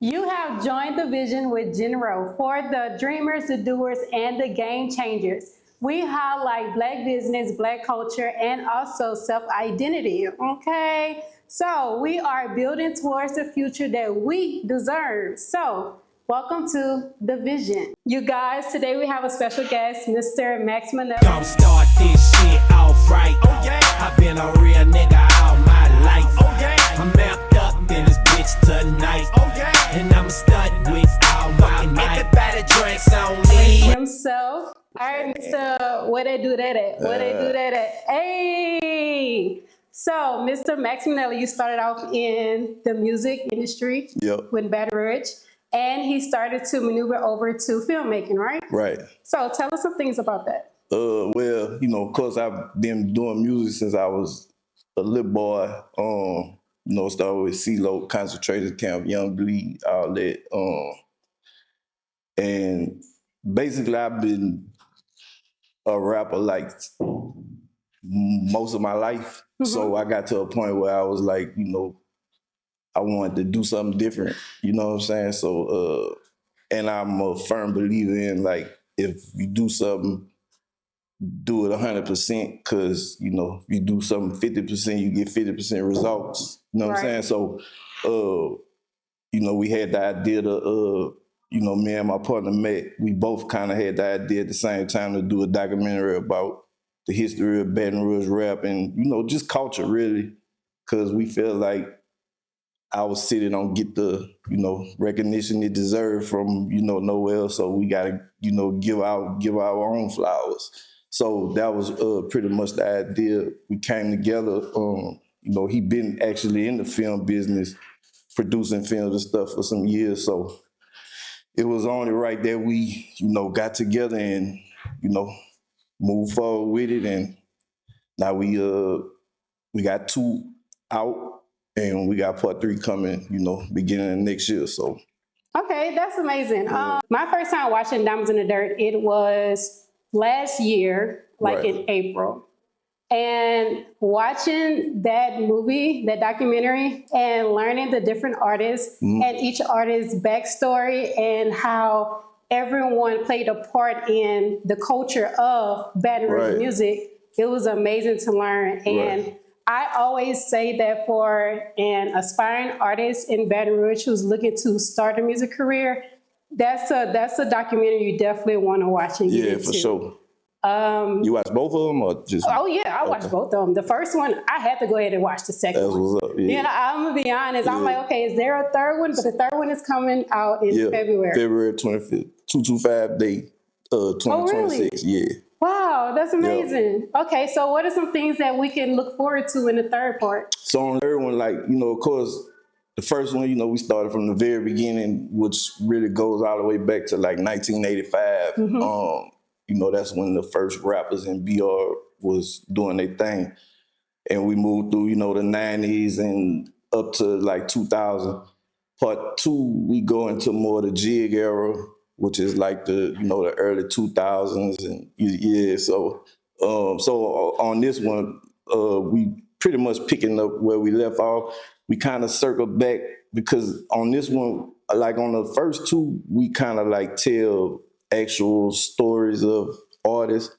You have joined the vision with Jennro for the dreamers, the doers, and the game changers. We highlight Black business, Black culture, and also self-identity, okay? So we are building towards the future that we deserve. So welcome to the vision. You guys, today we have a special guest, Mr. Max Minelli. Don't start this shit off right. Oh yeah. I've been a real nigga all my life. Oh yeah. I'm amped up in this bitch tonight. Oh yeah. And I'm stuck with all my might. Everybody drinks on me. Himself. All right, Mr. Where they do that at? Where they do that at? Hey! So, Mr. Max Minelli, you started off in the music industry with Baton Rouge, and he started to maneuver over to filmmaking, right? Right. So, tell us some things about that. Well, of course, I've been doing music since I was a little boy. Started with CeeLo, Concentrators Camp, Young Bleed, all that. And basically, I've been a rapper like most of my life. Mm-hmm. So I got to a point where I was like, I wanted to do something different. You know what I'm saying? So, and I'm a firm believer in like, if you do something, do it 100%, because, if you do something 50%, you get 50% results. You know what I'm saying? So, we had the idea to, me and my partner met. We both kind of had the idea at the same time to do a documentary about the history of Baton Rouge rap and, just culture, really, because we feel like our city don't get the, recognition it deserves from, nowhere else. So we got to, give our own flowers. So that was pretty much the idea. We came together. He been actually in the film business, producing films and stuff for some years. So it was only right that we, got together and, moved forward with it. And now we got 2 out, and we got part 3 coming, beginning of next year. So. Okay, that's amazing. My first time watching Diamonds in the Dirt, it was last year, in April. And watching that movie, that documentary, and learning the different artists and each artist's backstory and how everyone played a part in the culture of Baton Rouge music, it was amazing to learn. And I always say that for an aspiring artist in Baton Rouge who's looking to start a music career, that's a documentary you definitely want to watch and get into. Yeah, for sure. You watch both of them or just? Oh yeah, I watched both of them. The first one, I had to go ahead and watch the second one. That's what's up. Yeah. I'm gonna be honest. I'm like, okay, is there a third one? But the third one is coming out in February. February 25th, 225 day, 2026. Oh, really? Yeah. Wow, that's amazing. Yep. Okay, so what are some things that we can look forward to in the third part? So on the third one, of course, the first one, we started from the very beginning, which really goes all the way back to 1985. Mm-hmm. That's when the first rappers in BR was doing their thing. And we moved through, the 90s and up to 2000. Part 2, we go into more the jig era, which is the early 2000s. And so on this one, we pretty much picking up where we left off. We kind of circled back because on this one, on the first 2, we kind of tell actual stories of artists.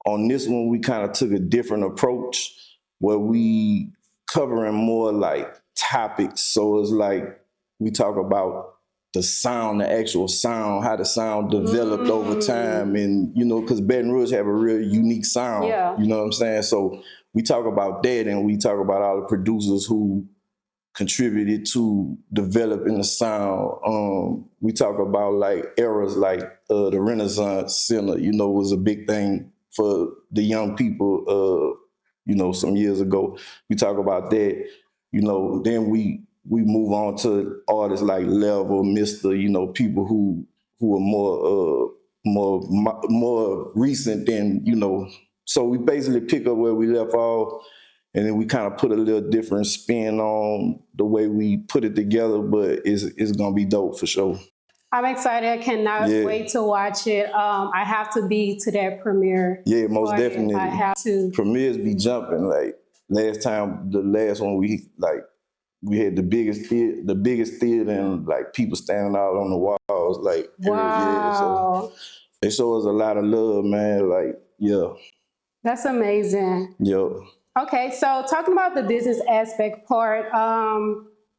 On this one, we kind of took a different approach where we covering more topics. So it's we talk about the sound, the actual sound, how the sound developed over time. And, because Baton Rouge have a real unique sound, you know what I'm saying? So we talk about that, and we talk about all the producers who contributed to developing the sound. We talk about eras the Renaissance Center, was a big thing for the young people, some years ago. We talk about that, then we move on to artists like Level, Mr., people who are more recent than, so we basically pick up where we left off. And then we kind of put a little different spin on the way we put it together, but it's going to be dope for sure. I'm excited. I cannot wait to watch it. I have to be to that premiere. Yeah, most definitely. I have to. Premieres be jumping. The last one we we had the biggest theater, and like people standing out on the walls, like yeah. So Wow. they show us a lot of love, man. Like yeah, That's amazing. yo. Okay, so talking about the business aspect part,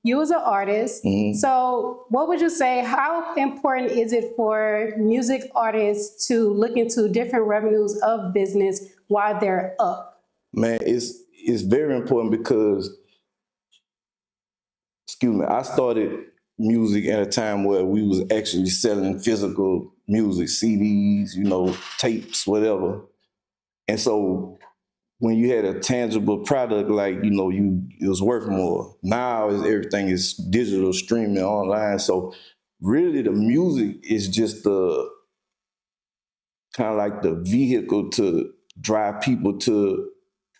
you as an artist, so what would you say, how important is it for music artists to look into different revenues of business while they're up? Man, it's very important because, excuse me, I started music at a time where we was actually selling physical music, CDs, tapes, whatever. And so when you had a tangible product, like, it was worth more. Now everything is digital, streaming, online. So really the music is just the kind of like the vehicle to drive people to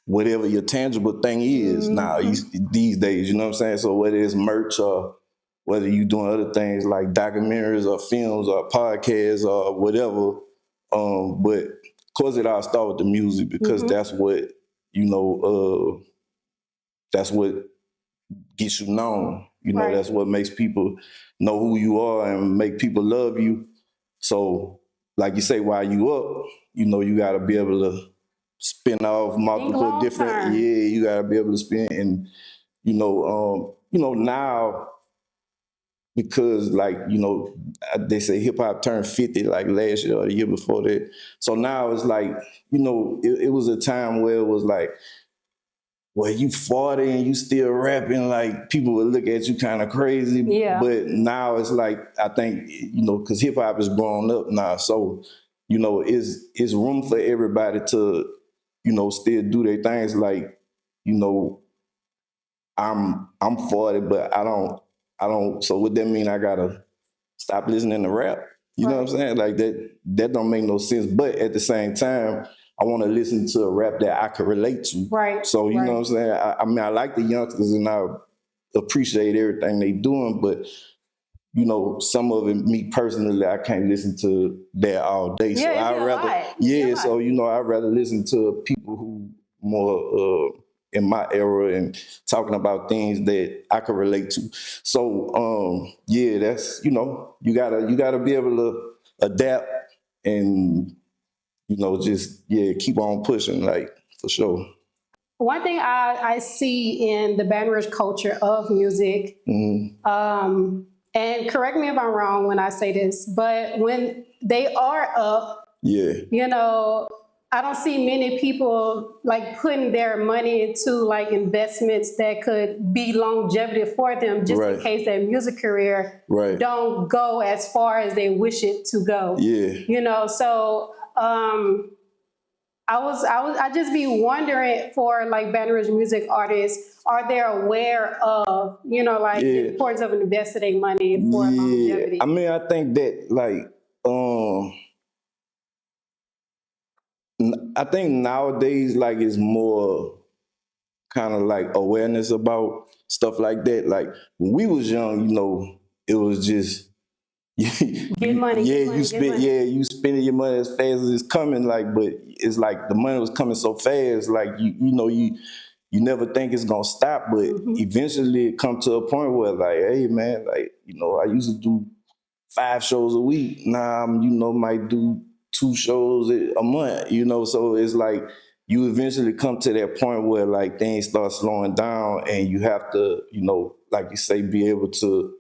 whatever your tangible thing is now these days, you know what I'm saying? So whether it's merch or whether you're doing other things like documentaries or films or podcasts or whatever, but of course it all starts with the music because that's what, that's what gets you known. Right. That's what makes people know who you are and make people love you. So like you say, while you up, you gotta be able to spin off multiple long different, term. you gotta be able to spin. And now, because like, they say hip hop turned 50 like last year or the year before that. So now it's like, it was a time where it was like, well, you 40 and you still rapping, like people would look at you kind of crazy. Yeah. But now it's like, I think, because hip hop is growing up now. So, it's room for everybody to, still do their things. Like, I'm 40, but I don't, so what that mean? I gotta stop listening to rap. You know what I'm saying? Like that don't make no sense. But at the same time, I want to listen to a rap that I could relate to. Right. So you know what I'm saying? I mean, I like the youngsters and I appreciate everything they doing, but some of it, me personally, I can't listen to that all day. So Yeah, I'd rather, so I'd rather listen to people who more in my era and talking about things that I could relate to. So that's you gotta be able to adapt and just keep on pushing, like for sure. One thing I see in the Baton Rouge culture of music, and correct me if I'm wrong when I say this, but when they are up, I don't see many people like putting their money into like investments that could be longevity for them, just in case their music career don't go as far as they wish it to go. So I just be wondering for like Baton Rouge music artists, are they aware of, the importance of investing money for longevity? I mean, I think that like, I think nowadays, like, it's more kind of like awareness about stuff like that. Like when we was young, it was just Get money. you spending your money as fast as it's coming. Like, but it's like the money was coming so fast. Like you never think it's gonna stop, but eventually it come to a point where like, hey man, like I used to do 5 shows a week. Now I'm might do 2 shows a month. So it's like you eventually come to that point where like things start slowing down, and you have to like you say, be able to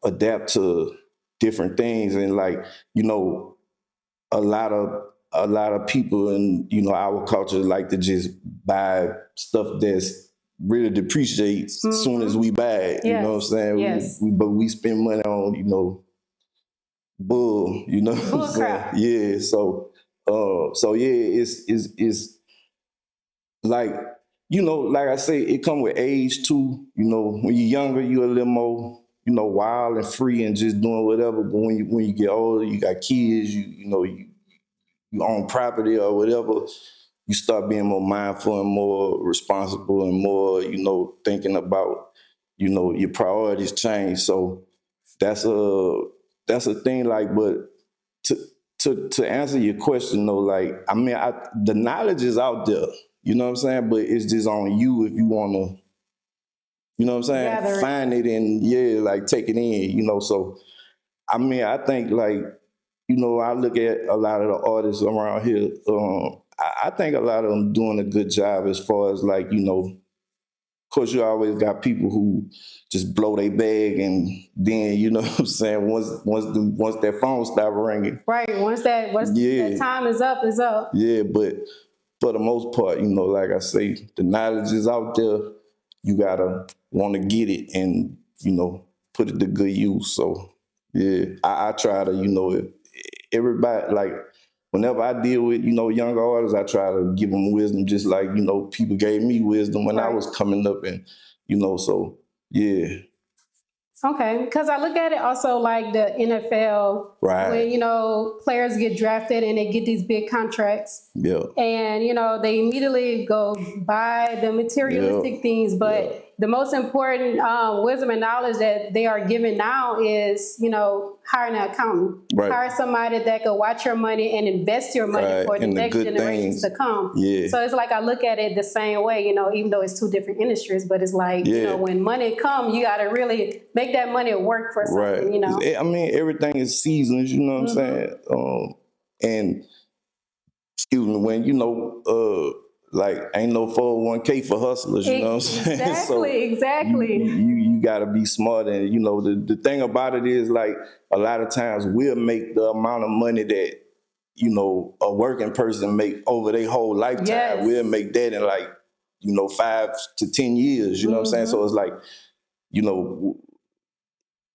adapt to different things. And like, a lot of people in, our culture like to just buy stuff that's really depreciates as soon as we buy it. You know what I'm saying? Yes. But we spend money on, bull, Bull crap. Yeah. So yeah, it's like, like I say, it come with age too. When you're younger, you're a little more, wild and free and just doing whatever. But when you get older, you got kids, you own property or whatever, you start being more mindful and more responsible and more, thinking about, your priorities change. So that's a thing. Like, but to answer your question though, like, I mean, the knowledge is out there, you know what I'm saying? But it's just on you if you want to you know what I'm saying? Gather it. Find it and like take it in, so I mean, I think like, I look at a lot of the artists around here. I think a lot of them doing a good job as far as like, of course, you always got people who just blow their bag, and then you know what I'm saying. Once their phone stop ringing, Right. Once that time is up, is up. yeah. But for the most part, like I say, the knowledge is out there. You gotta want to get it and put it to good use. So yeah, I try to everybody like. Whenever I deal with, younger artists, I try to give them wisdom, just like, people gave me wisdom when I was coming up, and, so, yeah. Okay, because I look at it also like the NFL, Right. when, players get drafted and they get these big contracts. Yeah. And, they immediately go buy the materialistic things. But the most important wisdom and knowledge that they are given now is, hiring an accountant. Right. Hire somebody that could watch your money and invest your money for the next generations to come. Yeah. So it's like I look at it the same way, even though it's two different industries, but it's like, when money comes, you got to really make that money work for something, I mean, everything is seasons, you know what I'm saying? And excuse me, when like ain't no 401k for hustlers, you know what I'm saying? Exactly. You gotta be smart, and the thing about it is like a lot of times we'll make the amount of money that a working person make over their whole lifetime. Yes. We'll make that in like 5 to 10 years, you know what I'm saying? So it's like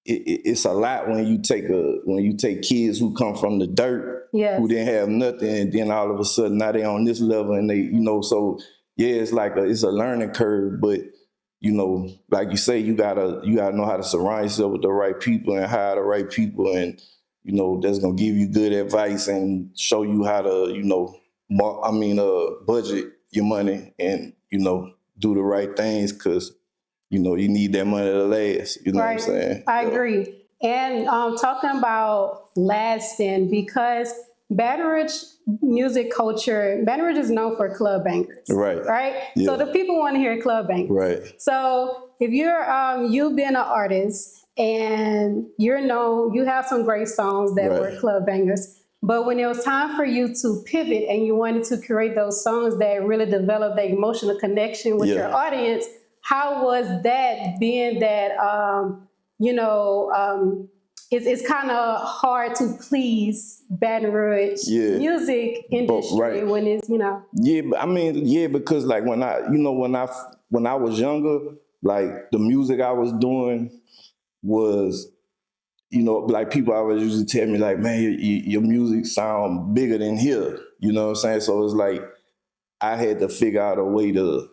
it's a lot when you take kids who come from the dirt, who didn't have nothing, and then all of a sudden now they on this level, and they so it's like it's a learning curve, but like you say, you gotta know how to surround yourself with the right people and hire the right people, and that's gonna give you good advice and show you how to budget your money and do the right things, because you need that money to last. You know what I'm saying? I agree. And talking about lasting, because Baton Rouge music culture, Baton Rouge is known for club bangers. Right? Yeah. So the people want to hear club bangers. Right. So if you've been an artist and you're known, you have some great songs that were club bangers. But when it was time for you to pivot and you wanted to create those songs that really develop the emotional connection with your audience, how was that, being that, it's kind of hard to please Baton Rouge music industry when it's, Yeah, but I mean, because like when I was younger, like the music I was doing was, like people always used to tell me like, man, your music sound bigger than here. You know what I'm saying? So it's like I had to figure out a way to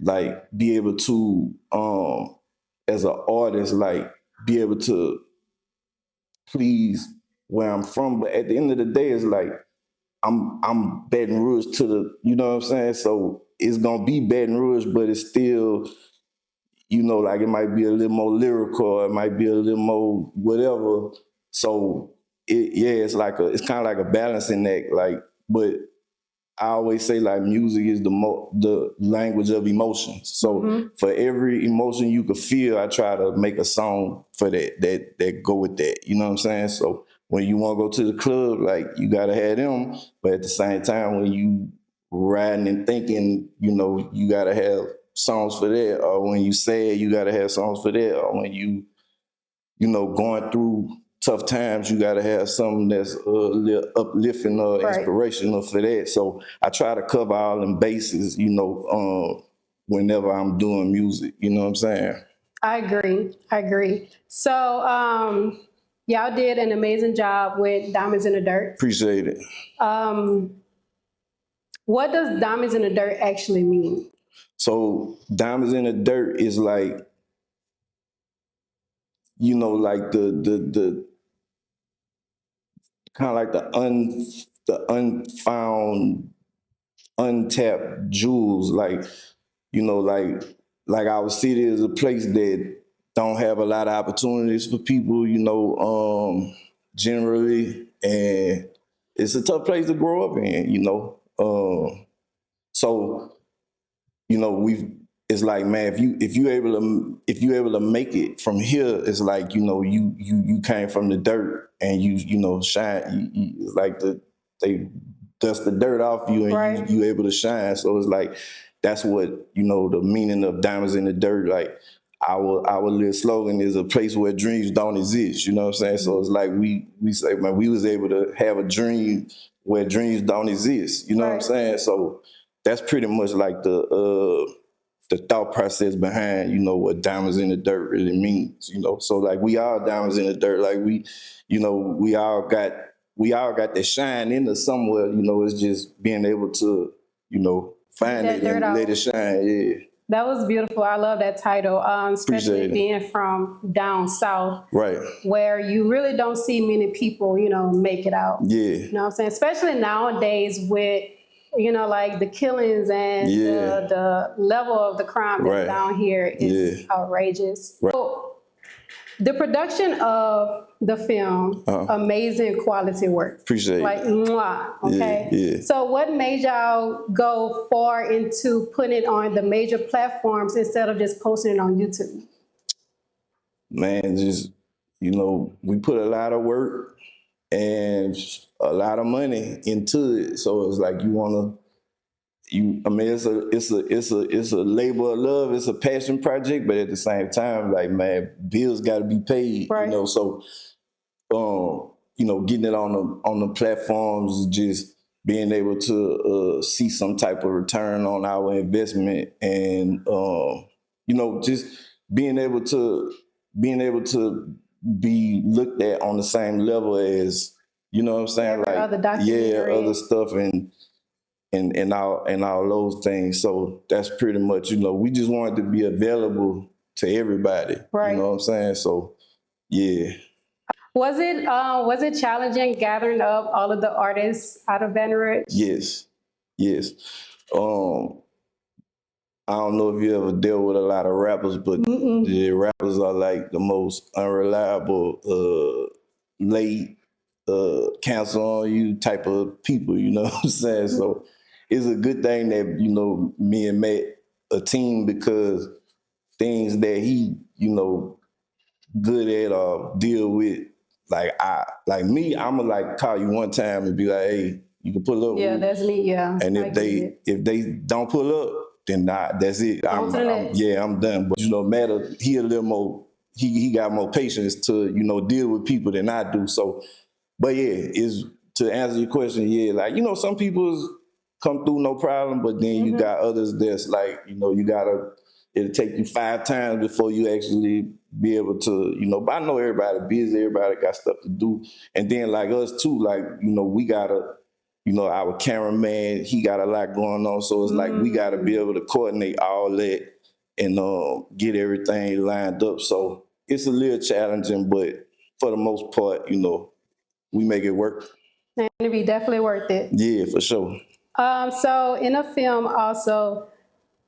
like be able to, as an artist, like be able to please where I'm from. But at the end of the day, it's like I'm Baton Rouge to the, you know what I'm saying? So it's gonna be Baton Rouge, but it's still, like it might be a little more lyrical, it might be a little more whatever. So it's it's kind of like a balancing act, like, but I always say like music is the language of emotions. So for every emotion you could feel, I try to make a song for that go with that. You know what I'm saying? So when you want to go to the club, like you gotta have them, but at the same time when you riding and thinking, you gotta have songs for that. Or when you sad, you gotta have songs for that. Or when you going through tough times, you gotta have something that's a little uplifting or inspirational for that. So I try to cover all them bases, whenever I'm doing music. You know what I'm saying? I agree. So y'all did an amazing job with Diamonds in the Dirt. Appreciate it. What does Diamonds in the Dirt actually mean? So Diamonds in the Dirt is like, like the kind of like the unfound, untapped jewels. Like, like our city is a place that don't have a lot of opportunities for people, generally, and it's a tough place to grow up in, So, we've it's like, man, if you able to make it from here, it's like, you came from the dirt and you shine. It's like they dust the dirt off you and Right. you able to shine. So it's like that's what the meaning of diamonds in the dirt. Like our little slogan is a place where dreams don't exist. You know what I'm saying? So it's like we say, man, we was able to have a dream where dreams don't exist. You know what I'm Right. saying? So that's pretty much like the thought process behind, what diamonds in the dirt really means, So like we all diamonds in the dirt. Like we all got that shine in us somewhere, it's just being able to, find that it dirt and out. let it shine. Yeah. That was beautiful. I love that title, especially Appreciate it. being from down south, Right. where you really don't see many people, make it out. Yeah. You know what I'm saying? Especially nowadays with, like the killings and Yeah. the level of the crime that's Right. down here is outrageous. Right. So, the production of the film, amazing quality work. Appreciate like, it. Mwah, okay? Yeah. So what made y'all go far into putting it on the major platforms instead of just posting it on YouTube? Man, just, we put a lot of work and a lot of money into it. So it's like it's a labor of love, it's a passion project, but at the same time, like, man, bills gotta be paid. Right. So getting it on the platforms, just being able to see some type of return on our investment, and just being able to be looked at on the same level as, what I'm saying, Every like, other documentary. other stuff and all those things. So that's pretty much, we just wanted to be available to everybody. Right. You know what I'm saying? So yeah. Was it challenging gathering up all of the artists out of Baton Rouge? Yes. I don't know if you ever dealt with a lot of rappers, but the rappers are like the most unreliable, late, cancel on you type of people, you know what I'm saying? So it's a good thing that, me and Matt a team, because things that he, good at or deal with, like me, I'ma like call you one time and be like, hey, you can pull up. Yeah, that's me, yeah. And I get it. if they don't pull up, then that's it. On to the next. I'm done. But Matt, he a little more, he got more patience to, deal with people than I do. So, but yeah, is to answer your question, yeah, like, some people come through no problem, but then you got others that's like, it'll take you 5 times before you actually be able to, but I know everybody busy, everybody got stuff to do. And then like us too, like, we gotta, our cameraman, he got a lot going on. So it's like we gotta be able to coordinate all that and get everything lined up. So it's a little challenging, but for the most part, we make it work. And it'd be definitely worth it. Yeah, for sure. So in a film also,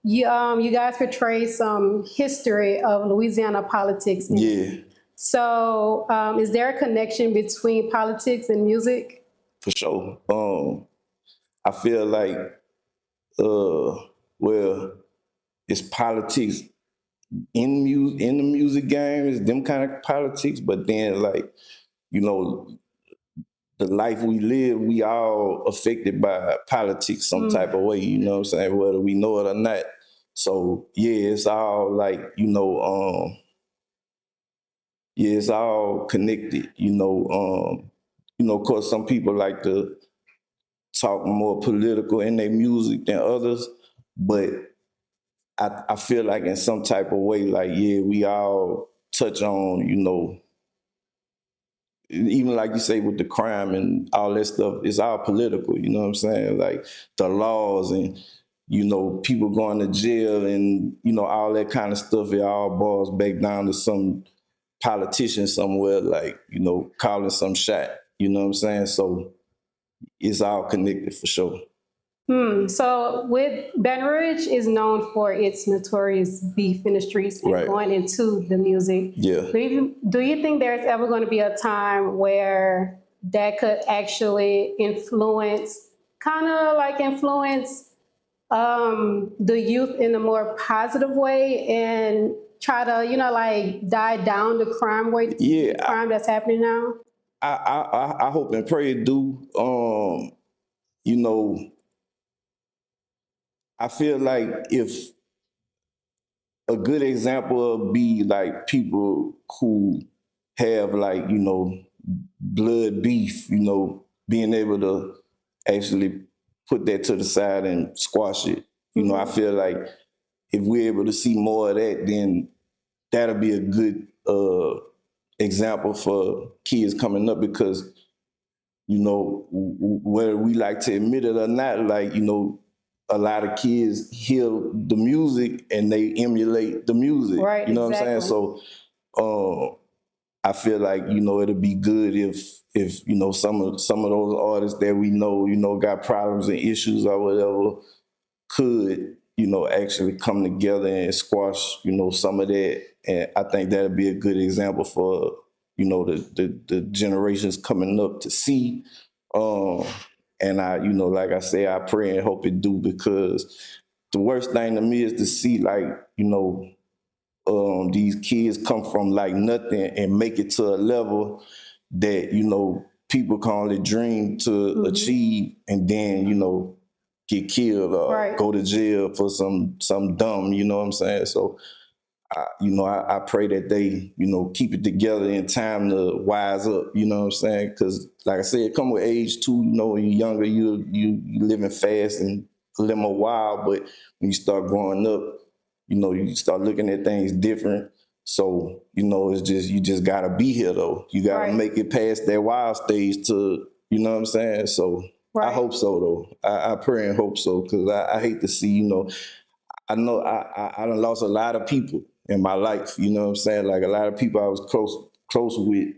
you guys portray some history of Louisiana politics. Yeah, So is there a connection between politics and music? for sure. I feel like, well, it's politics in the music game, it's them kind of politics, but then like, the life we live, we all affected by politics some type of way, you know what I'm saying, whether we know it or not. So yeah, it's all like, it's all connected, of course some people like to talk more political in their music than others, but I feel like in some type of way, like, yeah, we all touch on, even like you say with the crime and all that stuff, it's all political, you know what I'm saying? Like the laws and, people going to jail and, all that kind of stuff, it all boils back down to some politician somewhere, like, calling some shot, you know what I'm saying? So it's all connected for sure. So with Baton Rouge is known for its notorious beef in the streets and Right. going into the music. Yeah. Do you think there's ever going to be a time where that could actually influence the youth in a more positive way and try to, like die down the crime rate, Yeah, the crime that's happening now? I hope and pray it do. You know, I feel like if a good example would be like people who have like, blood beef, being able to actually put that to the side and squash it. I feel like if we're able to see more of that, then that'll be a good example for kids coming up because, whether we like to admit it or not, like, a lot of kids hear the music and they emulate the music. Right, You know what I'm saying? exactly. So I feel like, it'll be good if some of those artists that we know, got problems and issues or whatever could, actually come together and squash, some of that. And I think that'd be a good example for, the generations coming up to see. And like I say, I pray and hope it do because the worst thing to me is to see like, these kids come from like nothing and make it to a level that, people can only dream to achieve and then, get killed or Right. go to jail for some dumb, you know what I'm saying? So I pray that they, keep it together in time to wise up, you know what I'm saying? Because like I said, it come with age too, when you're younger, you living fast and a little more wild, but when you start growing up, you start looking at things different. So, it's just, you just gotta be here though. You gotta Right. make it past that wild stage to, you know what I'm saying? So I Right. hope so though. I pray and hope so because I hate to see, I know I done lost a lot of people in my life, you know what I'm saying? Like a lot of people I was close with,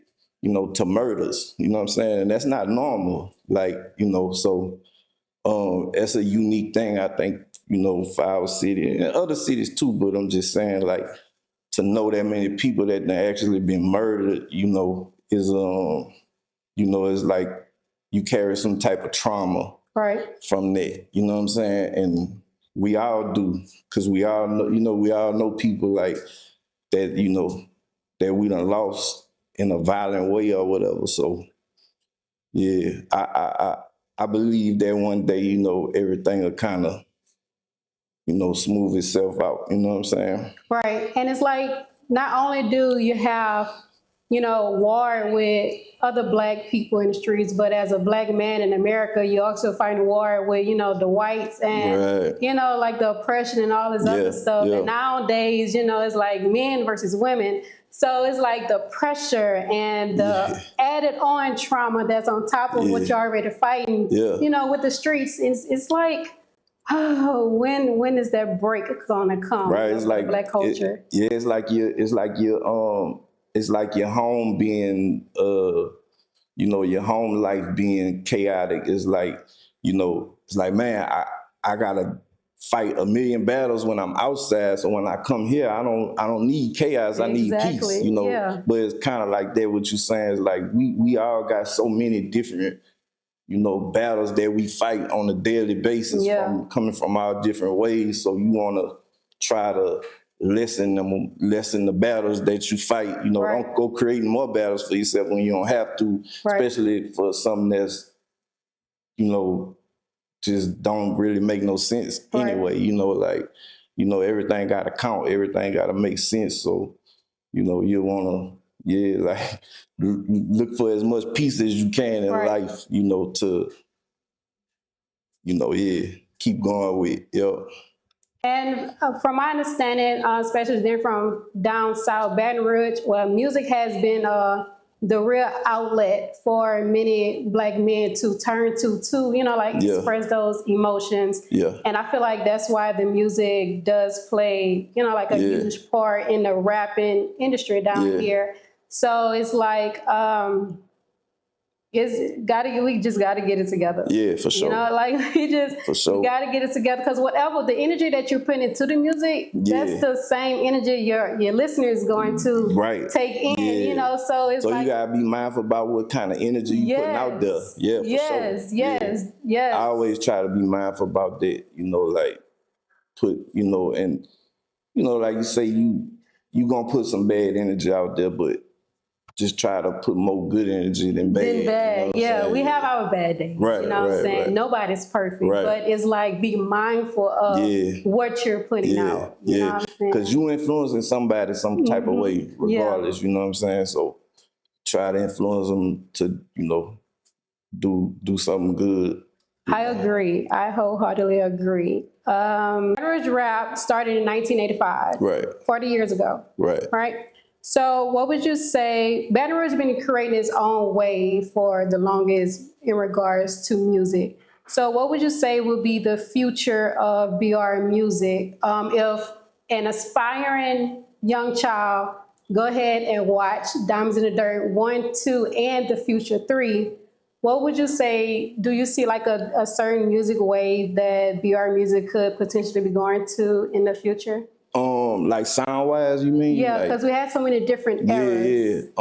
to murders, you know what I'm saying? And that's not normal. Like, so that's a unique thing, I think, for our city and other cities too, but I'm just saying like to know that many people that actually been murdered, is is like you carry some type of trauma Right. from that, you know what I'm saying? And we all do, because we all know, we all know people like that, that we done lost in a violent way or whatever. So yeah, I believe that one day, everything will kind of, smooth itself out. You know what I'm saying? Right. And it's like, not only do you have, war with other black people in the streets, but as a black man in America, you also find a war with, the whites and, Right. like the oppression and all this other stuff. yeah. And nowadays, it's like men versus women. So it's like the pressure and the added on trauma that's on top of what you're already fighting, with the streets. It's like, oh, when is that break gonna come? Right. It's like black culture. it's like your home being your home life being chaotic. It's like, it's like, man, I gotta fight a million battles when I'm outside. So when I come here, I don't need chaos. I need peace, Yeah. But it's kind of like that. What you're saying is like, we all got so many different, battles that we fight on a daily basis from coming from all different ways. So you want to try to lessen the battles that you fight. Right. Don't go creating more battles for yourself when you don't have to, especially for something that's, just don't really make no sense anyway. Everything got to count. Everything got to make sense. So, you want to, like look for as much peace as you can in life, to, keep going with, And from my understanding, especially then from down south, Baton Rouge, well, music has been the real outlet for many black men to turn to, express those emotions. Yeah. And I feel like that's why the music does play, like a huge part in the rapping industry down here. So it's like, we just gotta get it together. Yeah, for sure. We gotta get it together because whatever the energy that you're putting into the music, that's the same energy your listener is going to take in. So it's you gotta be mindful about what kind of energy you putting out there. Yeah, for sure. Yes. I always try to be mindful about that. put, and like you say, you gonna put some bad energy out there, but just try to put more good energy than bad. Then bad. Yeah, we have our bad days. Right, you know what I'm saying? right. Nobody's perfect, Right. but it's like be mindful of what you're putting out. You know what I'm saying? Because you influencing somebody some type of way, regardless. You know what I'm saying? So try to influence them to, do something good. I agree. I wholeheartedly agree. Baton Rouge rap started in 1985. Right. 40 years ago. Right. Right. So what would you say, Baton Rouge has been creating its own way for the longest in regards to music. So what would you say would be the future of BR music? If an aspiring young child go ahead and watch Diamonds in the Dirt 1, 2, and The Future 3, what would you say, do you see like a certain music wave that BR music could potentially be going to in the future? Like sound wise, you mean? Yeah, because we had so many different eras. It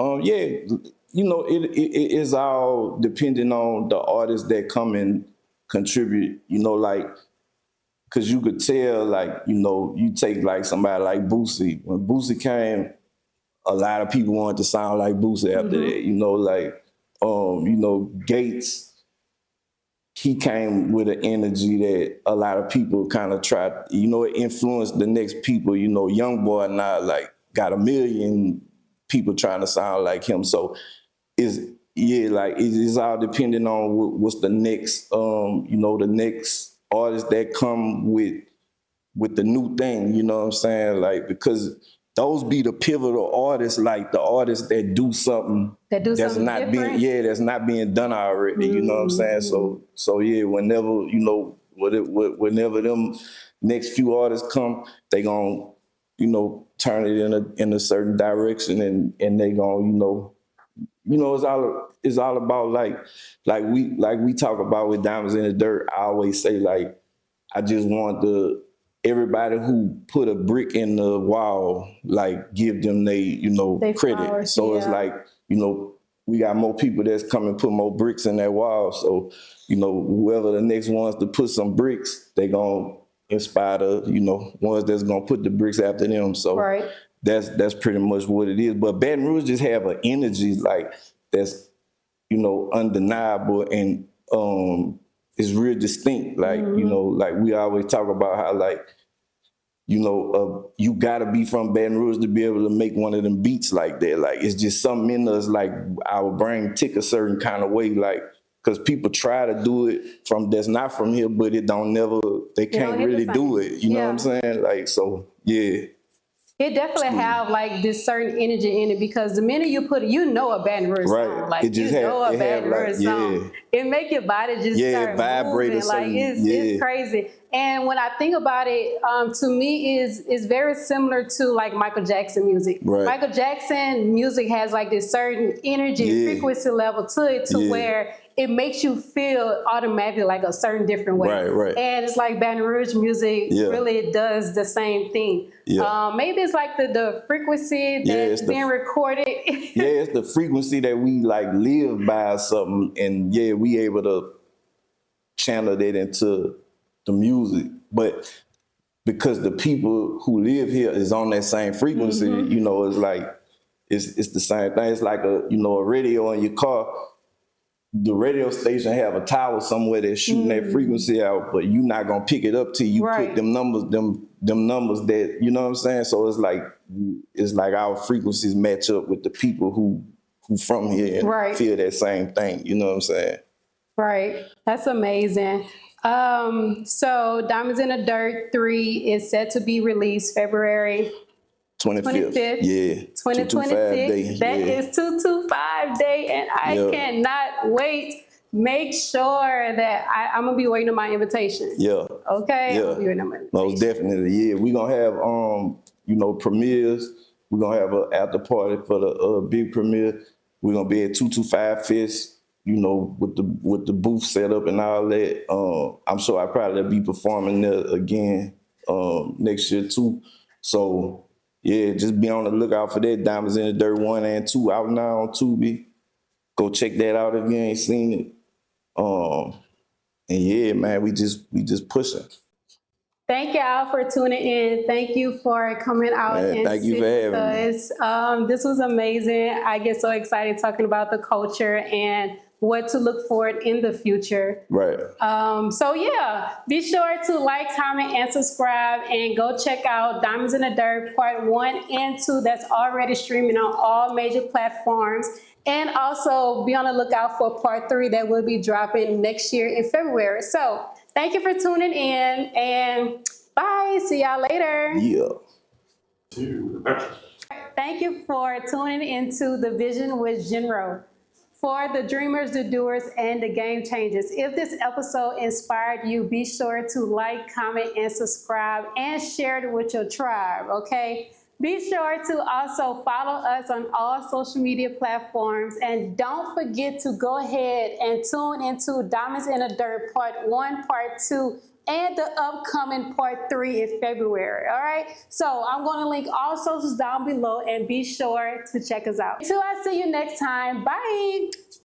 is all depending on the artists that come and contribute, because you could tell, you take like somebody like Boosie. When Boosie came, a lot of people wanted to sound like Boosie after that, Gates, he came with an energy that a lot of people kind of tried, it influenced the next people, Young Boy now got 1 million people trying to sound like him. So it's all depending on what's the next, the next artist that come with the new thing, you know what I'm saying? Because those be the pivotal artists, like the artists that do something that's not different. that's not being done already. You know what I'm saying? So whenever whenever them next few artists come, they gonna turn it in a certain direction, and they gonna it's all about like we talk about with Diamonds in the Dirt. I always say I just want everybody who put a brick in the wall, give them they credit. Flowers, so it's we got more people that's coming put more bricks in that wall. So, whoever the next ones to put some bricks, they gonna inspire the, ones that's gonna put the bricks after them. So that's pretty much what it is. But Baton Rouge just have an energy that's, undeniable, and it's real distinct. We always talk about how you gotta be from Baton Rouge to be able to make one of them beats like that. It's just something in us, our brain tick a certain kind of way, because people try to do it that's not from here, but they can't really do it. You know what I'm saying? So, yeah. It definitely have this certain energy in it, because the minute you put it, a Baton Rouge song. A Baton Rouge song. It make your body just start moving. It's crazy. And when I think about it, to me is very similar to Michael Jackson music. Right. Michael Jackson music has this certain energy, frequency level to it, where it makes you feel automatically a certain different way. Right. And it's Baton Rouge music really does the same thing. Maybe it's the frequency that's being recorded. It's the frequency that we live by or something, and we able to channel that into the music. But because the people who live here is on that same frequency, it's the same thing. It's like a radio in your car. The radio station have a tower somewhere that's shooting that frequency out, but you're not gonna pick it up till you put them numbers that, you know what I'm saying? So it's like our frequencies match up with the people who from here and feel that same thing. You know what I'm saying? Right. That's amazing. So Diamonds in the Dirt 3 is set to be released February 25th, 2026. That is 225 day, and I cannot wait. Make sure that I'm gonna be waiting on my invitation. Yeah. Okay. Yeah. I'm gonna be waiting on my invitation. Most definitely. Yeah. We're gonna have premieres. We're gonna have an after party for the big premiere. We're gonna be at 225 Fest, with the booth set up and all that. I'm sure I'll probably be performing there again next year too. So just be on the lookout for that. Diamonds in the Dirt 1 and 2 out now on Tubi. Go check that out if you ain't seen it. And man, we just pushing. Thank y'all for tuning in. Thank you for coming out and thank you for sitting with having me. us. This was amazing. I get so excited talking about the culture and what to look forward in the future. Right. So yeah, be sure to like, comment, and subscribe, and go check out Diamonds in the Dirt Part 1 and 2. That's already streaming on all major platforms. And also be on the lookout for Part 3 that will be dropping next year in February. So thank you for tuning in, and bye. See y'all later. Yeah. Thank you for tuning into The Vision with Jennro. For the dreamers, the doers, and the game changers. If this episode inspired you, be sure to like, comment, and subscribe, and share it with your tribe, okay? Be sure to also follow us on all social media platforms, and don't forget to go ahead and tune into Diamonds in the Dirt Part 1, Part 2, and the upcoming Part 3 in February, all right? So I'm gonna link all socials down below, and be sure to check us out. Until I see you next time, bye.